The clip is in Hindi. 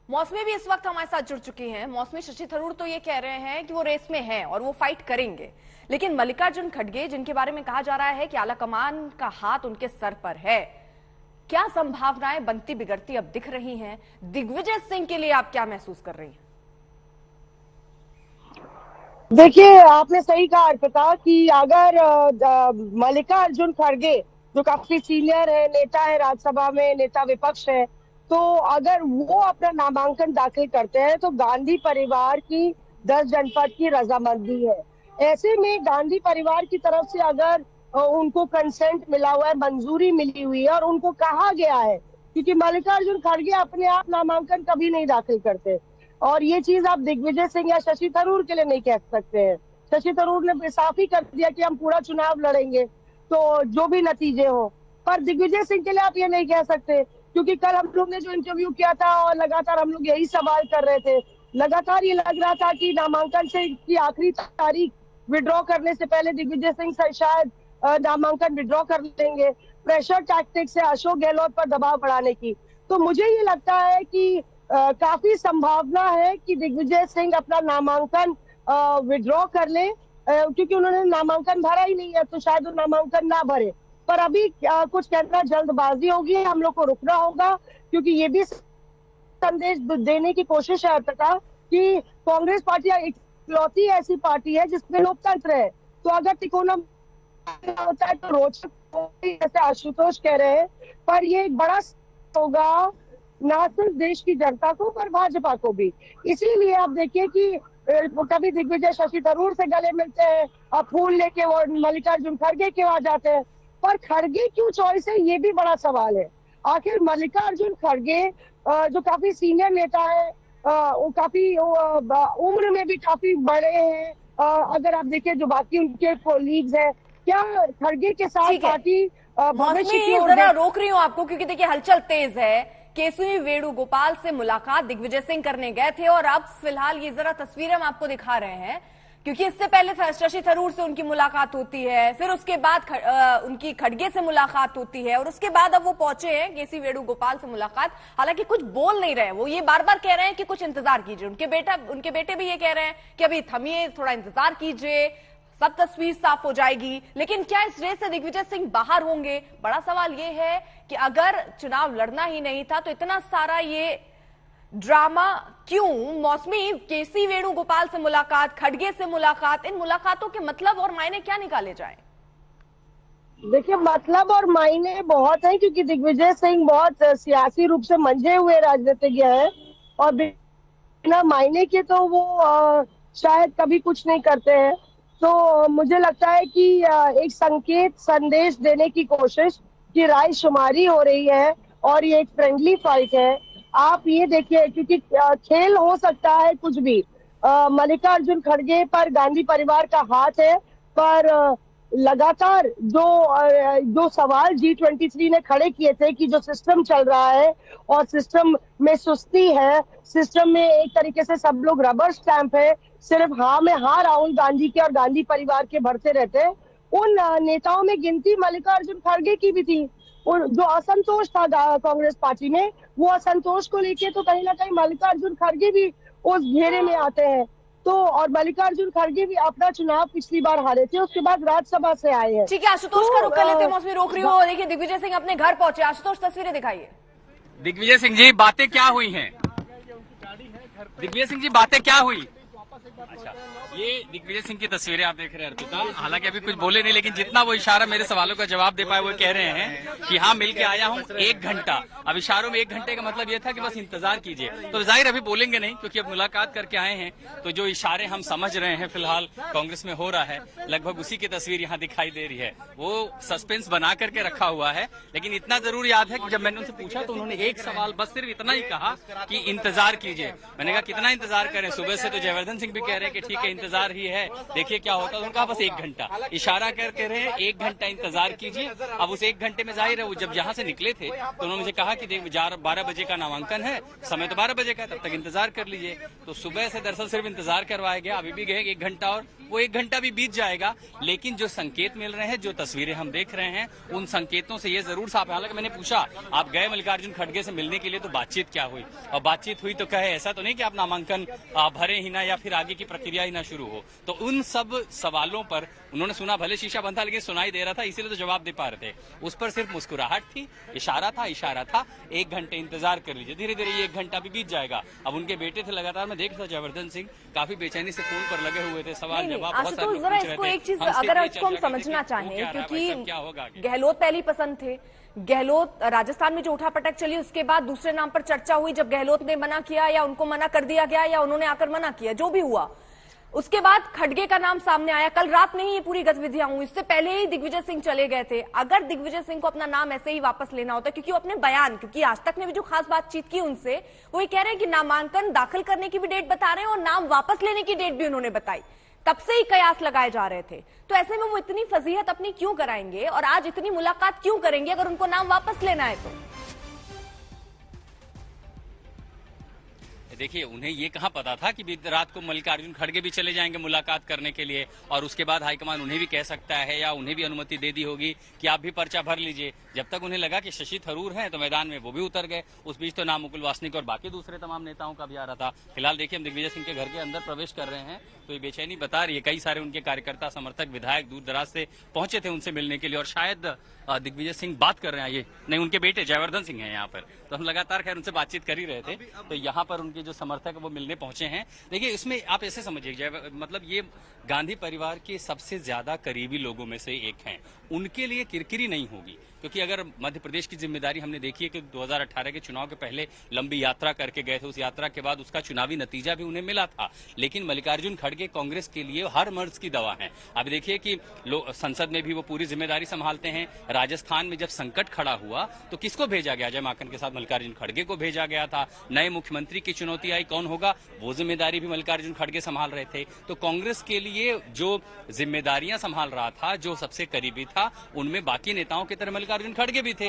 मौसमी भी इस वक्त हमारे साथ जुड़ चुकी हैं। मौसमी, शशि थरूर तो ये कह रहे हैं कि वो रेस में हैं और वो फाइट करेंगे, लेकिन मल्लिकार्जुन खड़गे जिनके बारे में कहा जा रहा है कि आलाकमान का हाथ उनके सर पर है, क्या संभावनाएं बनती बिगड़ती अब दिख रही हैं? दिग्विजय सिंह के लिए आप क्या महसूस कर रही हैं? देखिए, आपने सही कहा अर्पिता कि अगर मल्लिकार्जुन खड़गे जो काफी सीनियर है, नेता है, राज्यसभा में नेता विपक्ष है, तो अगर वो अपना नामांकन दाखिल करते हैं तो गांधी परिवार की 10 जनपद की रजामंदी है। ऐसे में गांधी परिवार की तरफ से अगर उनको कंसेंट मिला हुआ है, मंजूरी मिली हुई है और उनको कहा गया है, क्योंकि मल्लिकार्जुन खड़गे अपने आप नामांकन कभी नहीं दाखिल करते, और ये चीज आप दिग्विजय सिंह या शशि थरूर के लिए नहीं कह सकते हैं। शशि थरूर ने साफ ही कर दिया कि हम पूरा चुनाव लड़ेंगे, तो जो भी नतीजे हो। पर दिग्विजय सिंह के लिए आप ये नहीं कह सकते, क्योंकि कल हम लोग ने जो इंटरव्यू किया था और लगातार हम लोग यही सवाल कर रहे थे, लगातार ये लग रहा था कि नामांकन से की आखिरी तारीख विड्रॉ करने से पहले दिग्विजय सिंह शायद नामांकन विड्रॉ कर लेंगे, प्रेशर टैक्टिक्स से अशोक गहलोत पर दबाव बढ़ाने की। तो मुझे ये लगता है कि काफी संभावना है कि दिग्विजय सिंह अपना नामांकन विड्रॉ कर ले, क्योंकि उन्होंने नामांकन भरा ही नहीं है, तो शायद वो नामांकन ना भरे। पर अभी कुछ कहना जल्दबाजी होगी, हम लोग को रुकना होगा, क्योंकि ये भी संदेश देने की कोशिश है कि कांग्रेस पार्टी इकलौती ऐसी पार्टी है जिसमें लोकतंत्र है। तो अगर तिकोना होता है तो रोचक, जैसे आशुतोष कह रहे हैं, पर ये एक बड़ा होगा ना सिर्फ देश की जनता को पर भाजपा को भी। इसीलिए आप देखिए कि कभी दिग्विजय शशि थरूर से गले मिलते हैं और फूल लेके वो मल्लिकार्जुन खड़गे के वहां जाते हैं, पर खड़गे क्यों चॉइस है, ये भी बड़ा सवाल है। आखिर मल्लिकार्जुन खड़गे जो काफी सीनियर नेता है, वो काफी उम्र में भी काफी बड़े हैं, अगर आप देखिए जो बाकी उनके कोलीग्स हैं, क्या खड़गे के साथ पार्टी भविष्य की ओर जरा रोक रही हूँ आपको, क्योंकि देखिए हलचल तेज है। केसरी वेणुगोपाल से मुलाकात दिग्विजय सिंह करने गए थे और अब फिलहाल ये जरा तस्वीरें हम आपको दिखा रहे हैं, क्योंकि इससे पहले शशि थरूर से उनकी मुलाकात होती है, फिर उसके बाद उनकी खड़गे से मुलाकात होती है और उसके बाद अब वो पहुंचे हैं केसी वेणुगोपाल से मुलाकात। हालांकि कुछ बोल नहीं रहे, वो ये बार बार कह रहे हैं कि कुछ इंतजार कीजिए। उनके बेटे भी ये कह रहे हैं कि अभी थमिए, थोड़ा इंतजार कीजिए, सब तस्वीर साफ हो जाएगी। लेकिन क्या इस रेस से दिग्विजय सिंह बाहर होंगे? बड़ा सवाल ये है कि अगर चुनाव लड़ना ही नहीं था तो इतना सारा ये ड्रामा क्यों? मौसमी, केसी वेणुगोपाल से मुलाकात, खड़गे से मुलाकात, इन मुलाकातों के मतलब और मायने क्या निकाले जाएं? देखिए, मतलब और मायने बहुत हैं, क्योंकि दिग्विजय सिंह बहुत सियासी रूप से मंझे हुए राजनीतिज्ञ हैं और बिना मायने के तो वो शायद कभी कुछ नहीं करते हैं। तो मुझे लगता है कि एक संकेत संदेश देने की कोशिश की रायशुमारी हो रही है और ये एक फ्रेंडली फाइट है। आप ये देखिए, क्योंकि खेल हो सकता है कुछ भी, मल्लिकार्जुन खड़गे पर गांधी परिवार का हाथ है, पर लगातार जो सवाल G23 ने खड़े किए थे कि जो सिस्टम चल रहा है और सिस्टम में सुस्ती है, सिस्टम में एक तरीके से सब लोग रबर स्टैंप है, सिर्फ हाँ में हाँ राहुल गांधी के और गांधी परिवार के भरते रहते हैं। उन नेताओं में गिनती मल्लिकार्जुन खड़गे की भी थी, और जो असंतोष था कांग्रेस पार्टी में, वो असंतोष को लेके तो कहीं ना कहीं मल्लिकार्जुन खड़गे भी उस घेरे में आते हैं। तो और मल्लिकार्जुन खड़गे भी अपना चुनाव पिछली बार हारे थे, उसके बाद राज्यसभा से आए हैं। ठीक है, आशुतोष का रुख कर लेते हैं। मौसमी, रोक रही हूँ। देखिए दिग्विजय सिंह अपने घर पहुंचे। आशुतोष, तस्वीरें दिखाइए। दिग्विजय सिंह जी, बातें क्या हुई हैं? दिग्विजय सिंह जी, बातें क्या हुई? अच्छा, ये दिग्विजय सिंह की तस्वीरें आप देख रहे हैं अर्पिता। हालांकि अभी कुछ बोले नहीं, लेकिन जितना वो इशारा मेरे सवालों का जवाब दे पाए वो कह रहे हैं कि हाँ, मिल के आया हूँ 1 घंटा। अब इशारों में 1 घंटे का मतलब ये था कि बस इंतजार कीजिए। तो जाहिर अभी बोलेंगे नहीं, क्योंकि अब मुलाकात करके आए हैं। तो जो इशारे हम समझ रहे हैं फिलहाल कांग्रेस में हो रहा है, लगभग उसी की तस्वीर यहाँ दिखाई दे रही है। वो सस्पेंस बना करके रखा हुआ है, लेकिन इतना जरूर याद है कि जब मैंने उनसे पूछा तो उन्होंने एक सवाल बस सिर्फ इतना ही कहा कि इंतजार कीजिए। मैंने कहा कितना इंतजार करें, सुबह से तो जयवर्धन सिंह भी कह रहे हैं कि ठीक है इंतजार ही है, देखिए क्या होता है। उन्होंने कहा बस 1 घंटा, इशारा करके रहे 1 घंटा इंतजार कीजिए। अब उस 1 घंटे में जाहिर है वो जब यहाँ से निकले थे तो उन्होंने मुझे कहा कि 12 बजे का नामांकन है, समय तो 12 बजे का, तब तक इंतजार कर लीजिए। तो सुबह से दरअसल सिर्फ इंतजार करवाया गया, अभी भी गए 1 घंटा और वो 1 घंटा भी बीत जाएगा। लेकिन जो संकेत मिल रहे हैं, जो तस्वीरें हम देख रहे हैं, उन संकेतों से ये जरूर साफ है। हालांकि मैंने पूछा आप गए मल्लिकार्जुन खड़गे से मिलने के लिए तो बातचीत क्या हुई, और बातचीत हुई तो कहे ऐसा तो नहीं कि आप नामांकन भरे ही ना या फिर आगे की प्रक्रिया ही ना शुरू हो। तो उन सब सवालों पर उन्होंने सुना, भले शीशा बंद था लेकिन सुनाई दे रहा था, इसीलिए तो जवाब दे पा रहे थे। उस पर सिर्फ मुस्कुराहट थी, इशारा था 1 घंटे इंतजार कर लीजिए। धीरे धीरे ये 1 घंटा भी बीत जाएगा। अब उनके बेटे थे, लगातार मैं देख रहा था जयवर्धन सिंह काफी बेचैनी से फोन पर लगे हुए थे, सवाल जवाब बहुत सारे लोग पूछ रहे थे। इसको एक चीज अगर इसको हम समझना चाहें, क्योंकि गहलोत पहली पसंद थे, गहलोत राजस्थान में जो उठापटक चली उसके बाद दूसरे नाम पर चर्चा हुई, जब गहलोत ने मना किया या उनको मना कर दिया गया या उन्होंने आकर मना किया, जो भी हुआ, उसके बाद खड़गे का नाम सामने आया। कल रात में ही ये पूरी गतिविधियां हुई, इससे पहले ही दिग्विजय सिंह चले गए थे। अगर दिग्विजय सिंह को अपना नाम ऐसे ही वापस लेना होता, क्योंकि वो अपने बयान, क्योंकि आज तक ने भी जो खास बातचीत की उनसे, वो ये कह रहे हैं कि नामांकन दाखिल करने की भी डेट बता रहे हैं और नाम वापस लेने की डेट भी उन्होंने बताई। तब से ही कयास लगाए जा रहे थे। तो ऐसे में वो इतनी फजीहत अपनी क्यों कराएंगे और आज इतनी मुलाकात क्यों करेंगे अगर उनको नाम वापस लेना है तो? देखिए उन्हें ये कहाँ पता था कि बीती रात को मल्लिकार्जुन खड़गे भी चले जाएंगे मुलाकात करने के लिए, और उसके बाद हाईकमान उन्हें भी कह सकता है या उन्हें भी अनुमति दे दी होगी कि आप भी पर्चा भर लीजिए। जब तक उन्हें लगा कि शशि थरूर हैं तो मैदान में वो भी उतर गए। उस बीच तो नाम मुकुल वासनिक और बाकी दूसरे तमाम नेताओं का भी आ रहा था। फिलहाल देखिए हम दिग्विजय सिंह के घर के अंदर प्रवेश कर रहे हैं तो ये बेचैनी बता रही है। कई सारे उनके कार्यकर्ता, समर्थक, विधायक दूर दराज से पहुंचे थे उनसे मिलने के लिए, और शायद दिग्विजय सिंह बात कर रहे हैं, ये नहीं उनके बेटे जयवर्धन सिंह हैं यहाँ पर, तो हम लगातार खैर उनसे बातचीत कर ही रहे थे। तो यहाँ पर उनके जो समर्थक है वो मिलने पहुंचे हैं। देखिए इसमें आप ऐसे समझिए, मतलब ये गांधी परिवार के सबसे ज्यादा करीबी लोगों में से एक हैं। उनके लिए किरकिरी नहीं होगी, क्योंकि अगर मध्य प्रदेश की जिम्मेदारी हमने देखी है कि 2018 के चुनाव के पहले लंबी यात्रा करके गए थे, उस यात्रा के बाद उसका चुनावी नतीजा भी उन्हें मिला था। लेकिन मल्लिकार्जुन खड़गे कांग्रेस के लिए हर मर्ज की दवा है। अब देखिए कि संसद में भी वो पूरी जिम्मेदारी संभालते हैं। राजस्थान में जब संकट खड़ा हुआ तो किसको भेजा गया? अजय माकन के साथ मल्लिकार्जुन खड़गे को भेजा गया था। नए मुख्यमंत्री की चुनौती आई, कौन होगा, वो जिम्मेदारी भी मल्लिकार्जुन खड़गे संभाल रहे थे। तो कांग्रेस के लिए जो जिम्मेदारियां संभाल रहा था, जो सबसे करीबी था, उनमें बाकी नेताओं की तरह मल्लिकार्जुन खड़गे भी थे।